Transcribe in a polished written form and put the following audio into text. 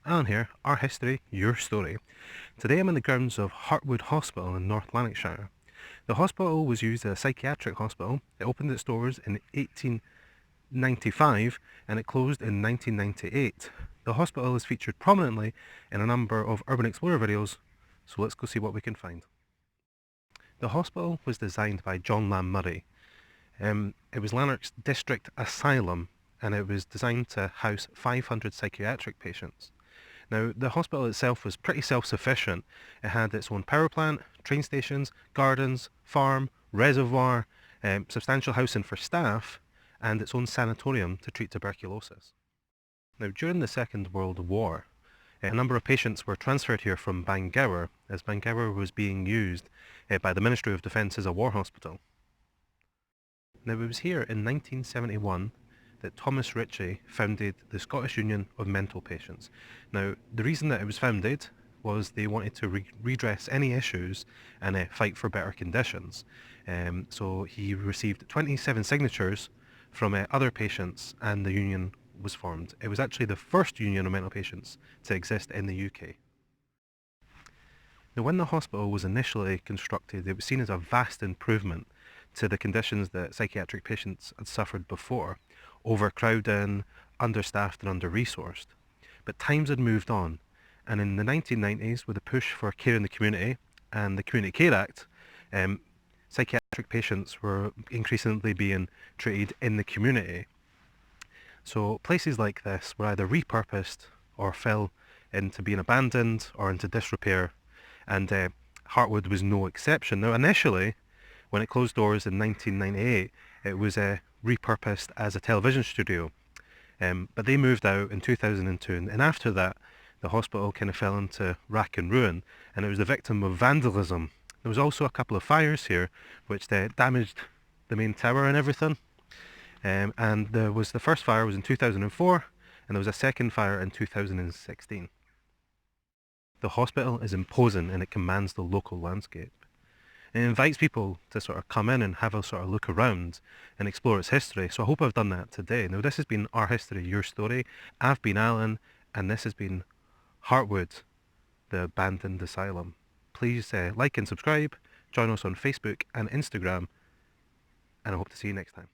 Alan here, our history, your story. Today I'm in the grounds of Hartwood Hospital in North Lanarkshire. The hospital was used as a psychiatric hospital. It opened its doors in 1895 and it closed in 1998. The hospital is featured prominently in a number of Urban Explorer videos, so let's go see what we can find. The hospital was designed by John Lamb Murray. It was Lanark's district asylum and it was designed to house 500 psychiatric patients. Now, the hospital itself was pretty self-sufficient. It had its own power plant, train stations, gardens, farm, reservoir, substantial housing for staff, and its own sanatorium to treat tuberculosis. Now, during the Second World War, a number of patients were transferred here from Bangor, as Bangor was being used by the Ministry of Defence as a war hospital. Now, it was here in 1971 that Thomas Ritchie founded the Scottish Union of Mental Patients. Now, the reason that it was founded was they wanted to redress any issues and fight for better conditions. So he received 27 signatures from other patients and the union was formed. It was actually the first union of mental patients to exist in the UK. Now, when the hospital was initially constructed, it was seen as a vast improvement to the conditions that psychiatric patients had suffered before: overcrowding, understaffed and under-resourced. But times had moved on, and in the 1990s, with a push for care in the community and the Community Care Act, psychiatric patients were increasingly being treated in the community. So places like this were either repurposed or fell into being abandoned or into disrepair, and Hartwood was no exception. Now, initially, when it closed doors in 1998, it was repurposed as a television studio, but they moved out in 2002, and after that the hospital kind of fell into rack and ruin, and it was the victim of vandalism. There was also a couple of fires here which damaged the main tower and everything, and the first fire was in 2004 and there was a second fire in 2016. The hospital is imposing and it commands the local landscape. It invites people to sort of come in and have a sort of look around and explore its history. So I hope I've done that today. Now, this has been Our History, Your Story. I've been Alan, and this has been Hartwood, the abandoned asylum. Please like and subscribe. Join us on Facebook and Instagram, and I hope to see you next time.